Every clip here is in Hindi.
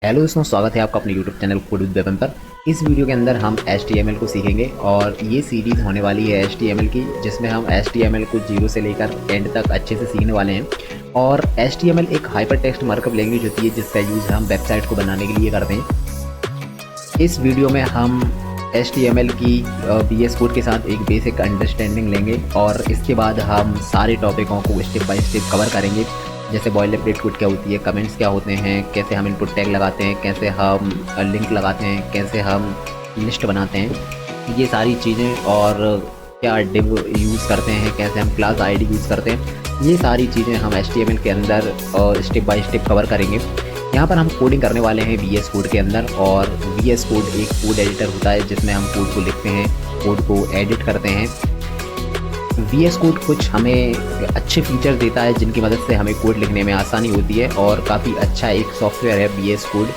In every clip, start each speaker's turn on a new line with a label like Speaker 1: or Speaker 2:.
Speaker 1: हेलो दोस्तों, स्वागत है आपका अपने YouTube channel code with weapon पर। इस वीडियो के अंदर हम HTML को सीखेंगे और ये सीरीज़ होने वाली है HTML की, जिसमें हम HTML को जीरो से लेकर एंड तक अच्छे से सीखने वाले हैं। और HTML एक हाइपर टेक्स्ट मार्कअप लैंग्वेज होती है जिसका यूज़ हम वेबसाइट को बनाने के लिए करते हैं। इस वीडियो में हम HTML की VS कोड के साथ एक बेसिक अंडरस्टैंडिंग लेंगे और इसके बाद हम सारे टॉपिकों को स्टेप बाय स्टेप कवर करेंगे, जैसे बॉयलरप्लेट कोड क्या होती है, कमेंट्स क्या होते हैं, कैसे हम इनपुट टैग लगाते हैं, कैसे हम लिंक लगाते हैं, कैसे हम लिस्ट बनाते हैं, ये सारी चीज़ें। और क्या डिव यूज़ करते हैं, कैसे हम क्लास आईडी यूज़ करते हैं, ये सारी चीज़ें हम HTML के अंदर स्टेप बाय स्टेप कवर करेंगे। यहाँ पर हम कोडिंग करने वाले हैं VS कोड के अंदर। और VS कोड एक कोड एडिटर होता है जिसमें हम कोड को लिखते हैं, कोड को एडिट करते हैं। VS कोड कुछ हमें अच्छे फीचर देता है जिनकी मदद से हमें कोड लिखने में आसानी होती है और काफ़ी अच्छा एक सॉफ्टवेयर है VS कोड।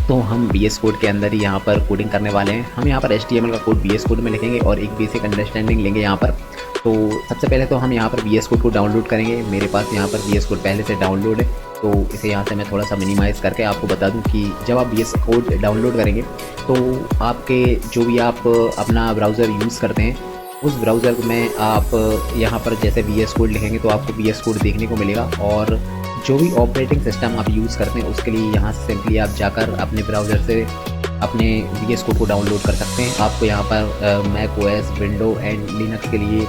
Speaker 1: तो हम VS कोड के अंदर ही यहाँ पर कोडिंग करने वाले हैं। हम यहाँ पर HTML का कोड VS कोड में लिखेंगे और एक बेसिक अंडरस्टैंडिंग लेंगे यहाँ पर। तो सबसे पहले तो हम यहाँ पर VS कोड को डाउनलोड करेंगे। मेरे पास यहाँ पर VS कोड पहले से डाउनलोड है, तो इसे यहाँ से मैं थोड़ा सा मिनिमाइज़ करके आपको बता दूँ कि जब आप VS कोड डाउनलोड करेंगे तो आपके जो भी आप अपना ब्राउज़र यूज़ करते हैं उस ब्राउज़र में आप यहाँ पर जैसे VS कोड लिखेंगे तो आपको VS कोड देखने को मिलेगा। और जो भी ऑपरेटिंग सिस्टम आप यूज़ करते हैं उसके लिए यहाँ से सिंपली आप जाकर अपने ब्राउज़र से अपने VS कोड को डाउनलोड कर सकते हैं। आपको यहाँ पर Mac OS, window and Linux के लिए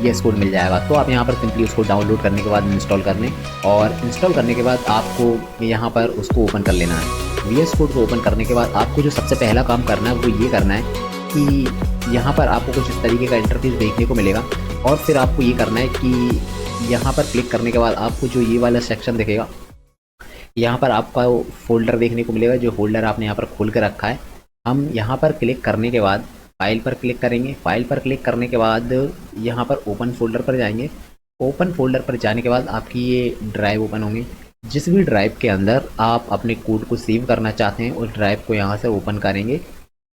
Speaker 1: VS कोड मिल जाएगा। तो आप यहाँ पर सिंपली उसको डाउनलोड करने के बाद इंस्टॉल कर लें और इंस्टॉल करने के बाद आपको यहाँ पर उसको ओपन कर लेना है। VS कोड को ओपन करने के बाद आपको जो सबसे पहला काम करना है वो ये करना है कि यहाँ पर आपको कुछ इस तरीके का इंटरफेस देखने को मिलेगा। और फिर आपको ये करना है कि यहाँ पर क्लिक करने के बाद आपको जो ये वाला सेक्शन दिखेगा, यहाँ पर आपका फोल्डर देखने को मिलेगा, जो फोल्डर आपने यहाँ पर खोल कर रखा है। हम यहाँ पर क्लिक करने के बाद फाइल पर क्लिक करेंगे। फाइल पर क्लिक करने के बाद यहाँ पर ओपन फोल्डर पर जाएंगे। ओपन फोल्डर पर जाने के बाद आपकी ये ड्राइव ओपन होंगी। जिस भी ड्राइव के अंदर आप अपने कोड को सेव करना चाहते हैं उस ड्राइव को यहाँ से ओपन करेंगे।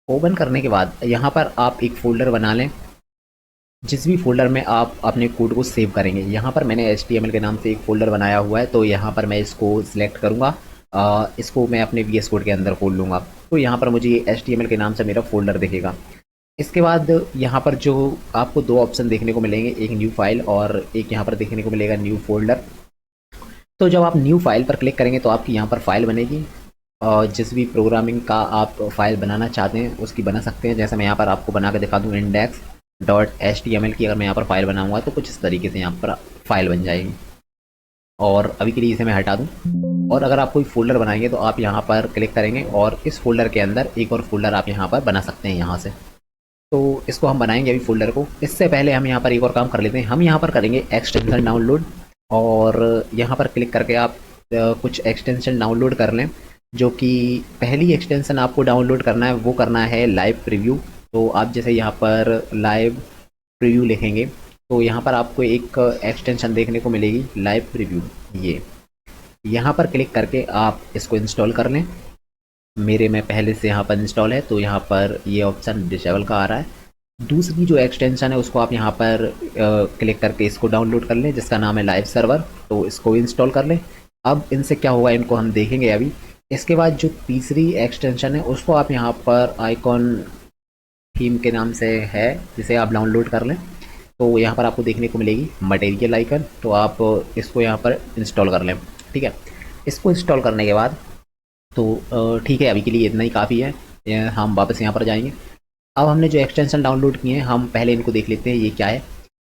Speaker 1: ओपन करने के बाद यहाँ पर आप एक फ़ोल्डर बना लें, जिस भी फ़ोल्डर में आप अपने कोड को सेव करेंगे। यहाँ पर मैंने HTML के नाम से एक फ़ोल्डर बनाया हुआ है, तो यहाँ पर मैं इसको सिलेक्ट करूँगा। इसको मैं अपने VS कोड के अंदर खोल लूँगा, तो यहाँ पर मुझे HTML के नाम से मेरा फ़ोल्डर दिखेगा। इसके बाद यहाँ पर जो आपको दो ऑप्शन देखने को मिलेंगे, एक न्यू फाइल और एक यहाँ पर देखने को मिलेगा न्यू फोल्डर। तो जब आप न्यू फाइल पर क्लिक करेंगे तो आपकी यहाँ पर फाइल बनेगी और जिस भी प्रोग्रामिंग का आप फाइल बनाना चाहते हैं उसकी बना सकते हैं। जैसे मैं यहाँ पर आपको बना के दिखा दूँ, index.html की अगर मैं यहाँ पर फाइल बनाऊँगा तो कुछ इस तरीके से यहाँ पर फाइल बन जाएगी। और अभी के लिए इसे मैं हटा दूँ। और अगर आप कोई फ़ोल्डर बनाएंगे तो आप यहाँ पर क्लिक करेंगे और इस फोल्डर के अंदर एक और फोल्डर आप यहाँ पर बना सकते हैं यहाँ से। तो इसको हम बनाएंगे अभी फोल्डर को। इससे पहले हम यहाँ पर एक और काम कर लेते हैं। हम यहाँ पर करेंगे एक्सटेंशन डाउनलोड और यहाँ पर क्लिक करके आप कुछ एक्सटेंशन डाउनलोड कर लें। जो कि पहली एक्सटेंशन आपको डाउनलोड करना है वो करना है लाइव प्रीव्यू। तो आप जैसे यहाँ पर लाइव प्रीव्यू लिखेंगे तो यहाँ पर आपको एक एक्सटेंशन देखने को मिलेगी, लाइव प्रीव्यू। ये यहाँ पर क्लिक करके आप इसको इंस्टॉल कर लें। मेरे में पहले से यहाँ पर इंस्टॉल है तो यहाँ पर ये ऑप्शन डिसेबल का आ रहा है। दूसरी जो एक्सटेंशन है उसको आप यहाँ पर क्लिक करके इसको डाउनलोड कर लें, जिसका नाम है लाइव सर्वर। तो इसको इंस्टॉल कर लें। अब इनसे क्या होगा इनको हम देखेंगे अभी। इसके बाद जो तीसरी एक्सटेंशन है उसको आप यहाँ पर आइकॉन थीम के नाम से है, जिसे आप डाउनलोड कर लें। तो यहाँ पर आपको देखने को मिलेगी मटेरियल आइकन, तो आप इसको यहाँ पर इंस्टॉल कर लें। ठीक है, इसको इंस्टॉल करने के बाद तो ठीक है, अभी के लिए इतना ही काफ़ी है। हम वापस यहाँ पर जाएंगे। अब हमने जो एक्सटेंशन डाउनलोड किए हैं हम पहले इनको देख लेते हैं ये क्या है।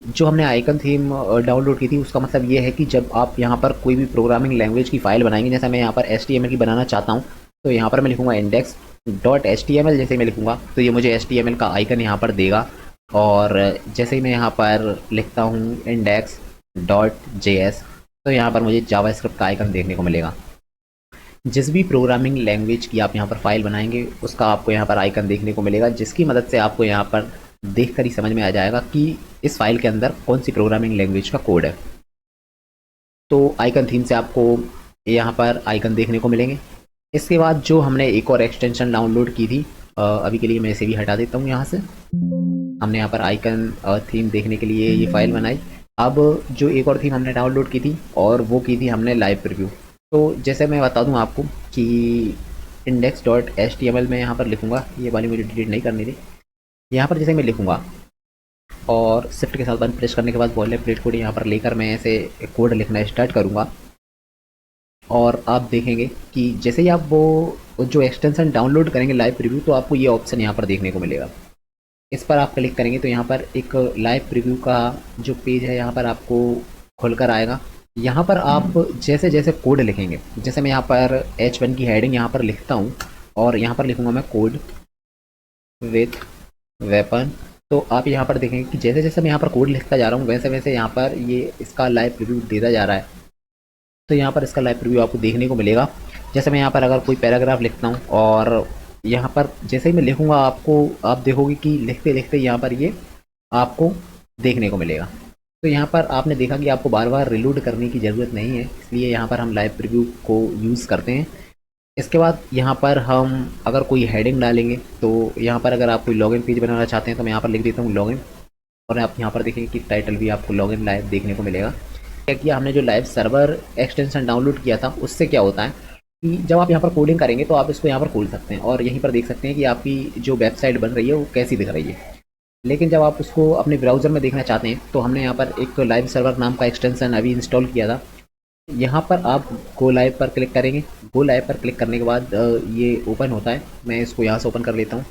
Speaker 1: जो हमने आइकन थीम डाउनलोड की थी उसका मतलब ये है कि जब आप यहाँ पर कोई भी प्रोग्रामिंग लैंग्वेज की फ़ाइल बनाएंगे, जैसे मैं यहाँ पर HTML की बनाना चाहता हूँ तो यहाँ पर मैं लिखूँगा index.html। जैसे मैं लिखूँगा तो ये मुझे HTML का आइकन यहाँ पर देगा। और जैसे ही मैं यहाँ पर लिखता हूँ index.js तो यहाँ पर मुझे जावास्क्रिप्ट का आइकन देखने को मिलेगा। जिस भी प्रोग्रामिंग लैंग्वेज की आप यहाँ पर फाइल बनाएंगे उसका आपको यहाँ पर आइकन देखने को मिलेगा, जिसकी मदद से आपको यहाँ पर देखकर ही समझ में आ जाएगा कि इस फाइल के अंदर कौन सी प्रोग्रामिंग लैंग्वेज का कोड है। तो आइकन थीम से आपको यहाँ पर आइकन देखने को मिलेंगे। इसके बाद जो हमने एक और एक्सटेंशन डाउनलोड की थी, अभी के लिए मैं इसे भी हटा देता हूँ यहाँ से। हमने यहाँ पर आइकन थीम देखने के लिए ये फाइल बनाई। अब जो एक और थीम हमने डाउनलोड की थी और वो की थी हमने लाइव प्रीव्यू। तो जैसे मैं बता दूं आपको कि index dot H T M L में यहाँ पर लिखूँगा, ये वाली मुझे डिलीट नहीं करनी थी। यहाँ पर जैसे मैं लिखूँगा और शिफ्ट के साथ बटन प्रेस करने के बाद बॉयलर प्लेट कोड यहाँ पर लेकर मैं ऐसे कोड लिखना स्टार्ट करूँगा। और आप देखेंगे कि जैसे ही आप वो जो एक्सटेंशन डाउनलोड करेंगे लाइव प्रीव्यू, तो आपको ये ऑप्शन यहाँ पर देखने को मिलेगा। इस पर आप क्लिक करेंगे तो यहाँ पर एक लाइव प्रीव्यू का जो पेज है यहाँ पर आपको खुलकर आएगा। यहाँ पर आप जैसे जैसे कोड लिखेंगे, जैसे मैं यहाँ पर H1 की हेडिंग यहाँ पर लिखता हूँ और यहाँ पर लिखूँगा मैं कोड विथ वेपन। तो आप यहाँ पर देखेंगे कि जैसे जैसे मैं यहाँ पर कोड लिखता जा रहा हूँ वैसे वैसे यहाँ पर ये इसका लाइव प्रीव्यू देता जा रहा है। तो यहाँ पर इसका लाइव प्रीव्यू आपको देखने को मिलेगा। जैसे मैं यहाँ पर अगर कोई पैराग्राफ लिखता हूँ और यहाँ पर जैसे ही मैं लिखूँगा आपको आप देखोगे कि लिखते लिखते यहाँ पर ये आपको देखने को मिलेगा। तो यहाँ पर आपने देखा कि आपको बार बार रिलोड करने की ज़रूरत नहीं है, इसलिए यहाँ पर हम लाइव प्रीव्यू को यूज़ करते हैं। इसके बाद यहाँ पर हम अगर कोई हेडिंग डालेंगे तो यहाँ पर अगर आप कोई लॉगिन पेज बनाना चाहते हैं तो मैं यहाँ पर लिख देता हूँ लॉगिन, और आप यहाँ पर देखेंगे कि टाइटल भी आपको लॉगिन लाइव देखने को मिलेगा। क्या किया हमने, जो लाइव सर्वर एक्सटेंशन डाउनलोड किया था उससे क्या होता है कि जब आप यहाँ पर कोडिंग करेंगे तो आप इसको यहाँ पर खोल सकते हैं और यहीं पर देख सकते हैं कि आपकी जो वेबसाइट बन रही है वो कैसी दिख रही है। लेकिन जब आप उसको अपने ब्राउज़र में देखना चाहते हैं तो हमने यहाँ पर एक लाइव सर्वर नाम का एक्सटेंशन अभी इंस्टॉल किया था। यहाँ पर आप गो लाइव पर क्लिक करेंगे। गो लाइव पर क्लिक करने के बाद ये ओपन होता है। मैं इसको यहाँ से ओपन कर लेता हूँ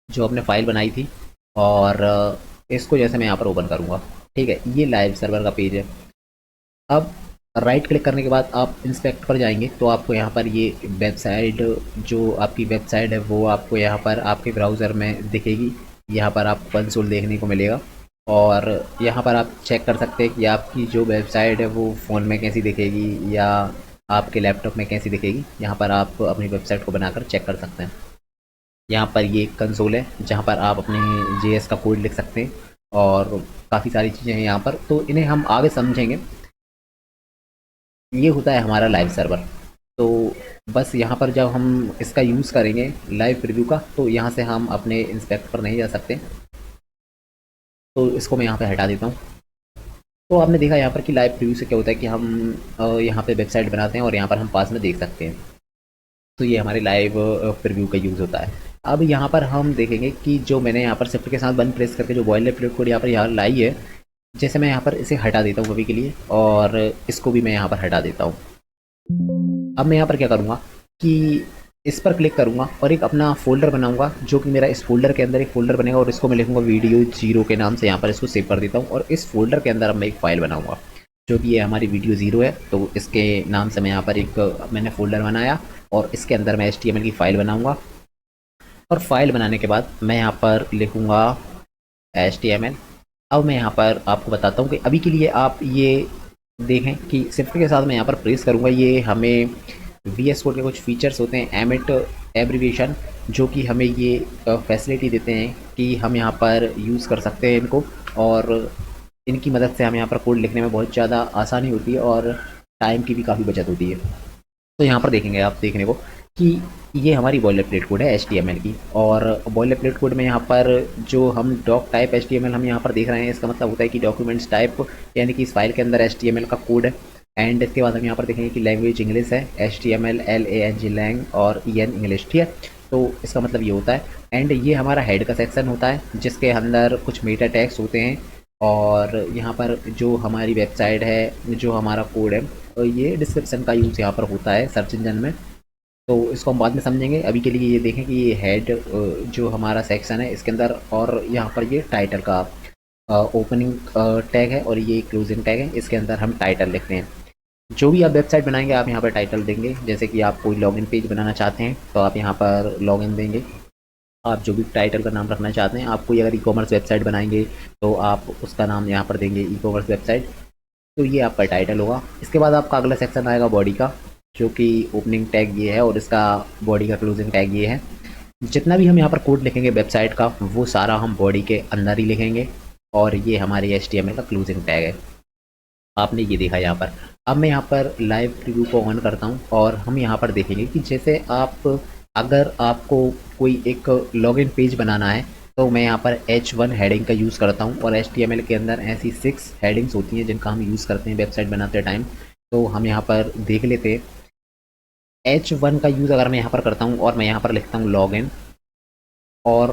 Speaker 1: जो आपने फाइल बनाई थी, और इसको जैसे मैं यहाँ पर ओपन करूँगा, ठीक है, ये लाइव सर्वर का पेज है। अब राइट क्लिक करने के बाद आप इंस्पेक्ट पर जाएंगे तो आपको यहाँ पर ये वेबसाइट, जो आपकी वेबसाइट है वो आपको यहाँ पर आपके ब्राउज़र में दिखेगी। यहाँ पर आपको कंसोल देखने को मिलेगा और यहाँ पर आप चेक कर सकते हैं कि आपकी जो वेबसाइट है वो फ़ोन में कैसी दिखेगी या आपके लैपटॉप में कैसी दिखेगी। यहाँ पर आप अपनी वेबसाइट को बनाकर चेक कर सकते हैं। यहाँ पर ये कंसोल है जहाँ पर आप अपने JS का कोड लिख सकते हैं और काफ़ी सारी चीज़ें हैं यहाँ पर, तो इन्हें हम आगे समझेंगे। ये होता है हमारा लाइव सर्वर। तो बस यहाँ पर जब हम इसका यूज़ करेंगे लाइव प्रीव्यू का तो यहाँ से हम अपने इंस्पेक्ट पर नहीं जा सकते, तो इसको मैं यहाँ पे हटा देता हूँ। तो आपने देखा यहाँ पर कि लाइव प्रीव्यू से क्या होता है कि हम यहाँ पे वेबसाइट बनाते हैं और यहाँ पर हम पास में देख सकते हैं। तो ये हमारे लाइव प्रीव्यू का यूज़ होता है। अब यहाँ पर हम देखेंगे कि जो मैंने यहाँ पर शिफ्ट के साथ बटन प्रेस करके जो बॉयलर प्लेट कोड यहाँ लाई है, जैसे मैं यहाँ पर इसे हटा देता हूँ अभी के लिए और इसको भी मैं यहाँ पर हटा देता हूँ। अब मैं यहाँ पर क्या करूँगा कि इस पर क्लिक करूँगा और एक अपना फ़ोल्डर बनाऊँगा, जो कि मेरा इस फ़ोल्डर के अंदर एक फ़ोल्डर बनेगा और इसको मैं लिखूँगा वीडियो 0 के नाम से। यहाँ पर इसको सेव कर देता हूँ और इस फ़ोल्डर के अंदर अब मैं एक फ़ाइल बनाऊँगा जो कि ये हमारी वीडियो 0 है। तो इसके नाम से मैं यहाँ पर एक मैंने फ़ोल्डर बनाया और इसके अंदर मैं HTML की फ़ाइल बनाऊँगा। और फाइल बनाने के बाद मैं यहाँ पर लिखूँगा HTML। अब मैं यहाँ पर आपको बताता हूँ कि अभी के लिए आप ये देखें कि शिफ्ट के साथ मैं यहाँ पर प्रेस करूँगा, ये हमें VS कोड के कुछ फीचर्स होते हैं, एमिट एब्रीविएशन, जो कि हमें ये फैसिलिटी देते हैं कि हम यहाँ पर यूज़ कर सकते हैं इनको, और इनकी मदद से हम यहाँ पर कोड लिखने में बहुत ज़्यादा आसानी होती है और टाइम की भी काफ़ी बचत होती है। तो यहाँ पर देखेंगे आप देखने को कि ये हमारी बॉयलर प्लेट कोड है HTML की, और बॉयलर प्लेट कोड में यहाँ पर जो हम डॉक टाइप HTML हम यहाँ पर देख रहे हैं, इसका मतलब होता है कि डॉक्यूमेंट्स टाइप, यानी कि इस फाइल के अंदर HTML का कोड है। एंड इसके बाद हम यहाँ पर देखेंगे कि लैंग्वेज इंग्लिश है, HTML LANG लैंग और EN इंग्लिश, ठीक है। तो इसका मतलब ये होता है। एंड ये हमारा हेड का सेक्शन होता है जिसके अंदर कुछ मेटा टैग्स होते हैं, और यहाँ पर जो हमारी वेबसाइट है, जो हमारा कोड है, तो ये डिस्क्रिप्शन का यूज़ यहाँ पर होता है सर्च इंजन में। तो इसको हम बाद में समझेंगे। अभी के लिए ये देखें कि ये हेड जो हमारा सेक्शन है इसके अंदर, और यहाँ पर ये टाइटल का ओपनिंग टैग है और ये क्लोजिंग टैग है, इसके अंदर हम टाइटल लिखते हैं। जो भी आप वेबसाइट बनाएंगे आप यहाँ पर टाइटल देंगे। जैसे कि आप कोई लॉगिन पेज बनाना चाहते हैं तो आप यहाँ पर लॉगिन देंगे। आप जो भी टाइटल का नाम रखना चाहते हैं, आप कोई अगर ई-कॉमर्स वेबसाइट बनाएंगे तो आप उसका नाम यहाँ पर देंगे ई-कॉमर्स वेबसाइट, तो ये आपका टाइटल होगा। इसके बाद आपका अगला सेक्शन आएगा बॉडी का, जो कि ओपनिंग टैग ये है और इसका बॉडी का क्लोजिंग टैग ये है। जितना भी हम यहाँ पर कोड लिखेंगे वेबसाइट का वो सारा हम बॉडी के अंदर ही लिखेंगे, और ये हमारी HTML का क्लोजिंग टैग है। आपने ये देखा यहाँ पर। अब मैं यहाँ पर लाइव प्रीव्यू को ऑन करता हूँ और हम यहाँ पर देखेंगे कि जैसे अगर आपको कोई एक लॉगिन पेज बनाना है तो मैं यहाँ पर H1 हेडिंग का यूज़ करता हूँ, और HTML के अंदर ऐसी 6 हेडिंग्स होती हैं जिनका हम यूज़ करते हैं वेबसाइट बनाते टाइम। तो हम यहाँ पर देख लेते हैं। H1 का यूज़ अगर मैं यहाँ पर करता हूँ और मैं यहाँ पर लिखता हूँ लॉगिन, और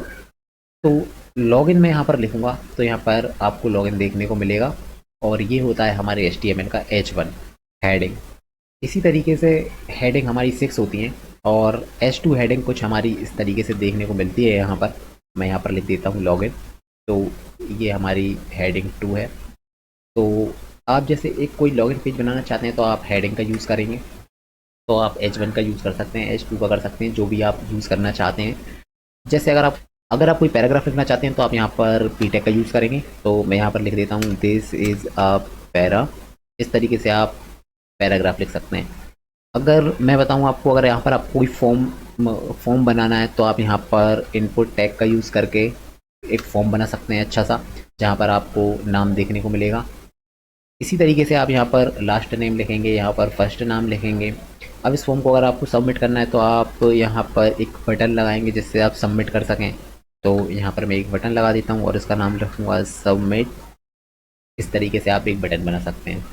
Speaker 1: तो लॉगिन मैं यहाँ पर लिखूँगा तो यहाँ पर आपको लॉगिन देखने को मिलेगा, और ये होता है हमारे HTML का H1 हेडिंग। इसी तरीके से हेडिंग हमारी 6 होती हैं, और H2 हेडिंग कुछ हमारी इस तरीके से देखने को मिलती है। यहाँ पर मैं यहाँ पर लिख देता हूँ लॉगिन, तो ये हमारी हेडिंग 2 है। तो आप जैसे एक कोई लॉगिन पेज बनाना चाहते हैं तो आप हेडिंग का यूज़ करेंगे, तो आप H1 का यूज़ कर सकते हैं, H2 का कर सकते हैं, जो भी आप यूज़ करना चाहते हैं। जैसे अगर आप कोई पैराग्राफ लिखना चाहते हैं तो आप यहाँ पर पी टैग का यूज़ करेंगे, तो मैं यहाँ पर लिख देता हूँ दिस इज़ अ पैरा। इस तरीके से आप पैराग्राफ लिख सकते हैं। अगर मैं बताऊँ आपको, अगर यहाँ पर आपको कोई फॉर्म बनाना है तो आप यहाँ पर इनपुट टैग का यूज़ करके एक फॉर्म बना सकते हैं अच्छा सा, जहाँ पर आपको नाम देखने को मिलेगा। इसी तरीके से आप यहाँ पर लास्ट नेम लिखेंगे, यहाँ पर फर्स्ट नाम लिखेंगे। अब इस फॉर्म को अगर आपको सबमिट करना है तो आप यहाँ पर एक बटन लगाएंगे जिससे आप सबमिट कर सकें। तो यहाँ पर मैं एक बटन लगा देता हूँ और इसका नाम रखूँगा सबमिट। इस तरीके से आप एक बटन बना सकते हैं।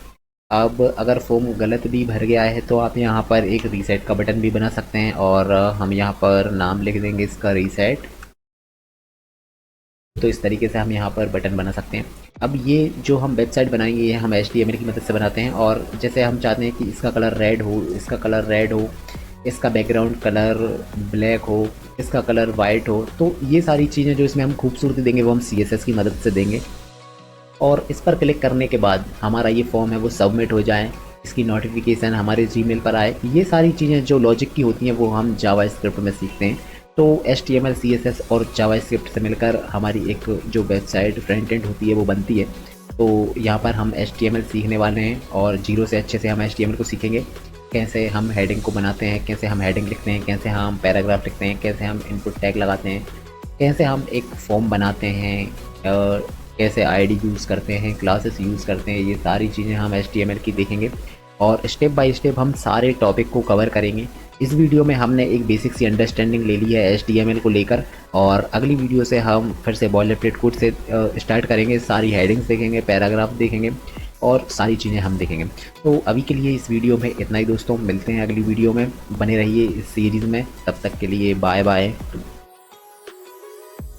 Speaker 1: अब अगर फॉर्म गलत भी भर गया है तो आप यहाँ पर एक रीसेट का बटन भी बना सकते हैं, और हम यहाँ पर नाम लिख देंगे इसका रीसेट। तो इस तरीके से हम यहाँ पर बटन बना सकते हैं। अब ये जो हम वेबसाइट बनाएंगे ये हम HTML की मदद से बनाते हैं, और जैसे हम चाहते हैं कि इसका कलर रेड हो, इसका कलर रेड हो, इसका बैकग्राउंड कलर ब्लैक हो, इसका कलर वाइट हो, तो ये सारी चीज़ें जो इसमें हम खूबसूरती देंगे वो हम CSS की मदद से देंगे। और इस पर क्लिक करने के बाद हमारा ये फॉर्म है वो सबमिट हो जाए, इसकी नोटिफिकेशन हमारे जीमेल पर आए। ये सारी चीज़ें जो लॉजिक की होती हैं वो हम जावास्क्रिप्ट में सीखते हैं। तो HTML CSS और जावास्क्रिप्ट से मिलकर हमारी एक जो वेबसाइट फ्रंट एंड होती है वो बनती है। तो यहाँ पर हम HTML सीखने वाले हैं, और जीरो से अच्छे से हम HTML को सीखेंगे। कैसे हम हेडिंग को बनाते हैं, कैसे हम हेडिंग लिखते हैं, कैसे हम पैराग्राफ लिखते हैं, कैसे हम इनपुट टैग लगाते हैं, कैसे हम एक फॉर्म बनाते हैं, कैसे आईडी यूज़ करते हैं, क्लासेस यूज़ करते हैं। ये सारी चीज़ें हम HTML की देखेंगे, और स्टेप बाय स्टेप हम सारे टॉपिक को कवर करेंगे। इस वीडियो में हमने एक बेसिक सी अंडरस्टैंडिंग ले ली है HTML को लेकर, और अगली वीडियो से हम फिर से बॉयलरप्लेट कोड से स्टार्ट करेंगे। सारी हेडिंग्स देखेंगे, पैराग्राफ देखेंगे, और सारी चीज़ें हम देखेंगे। तो अभी के लिए इस वीडियो में इतना ही दोस्तों, मिलते हैं अगली वीडियो में। बने रहिए इस सीरीज़ में, तब तक के लिए बाय बाय।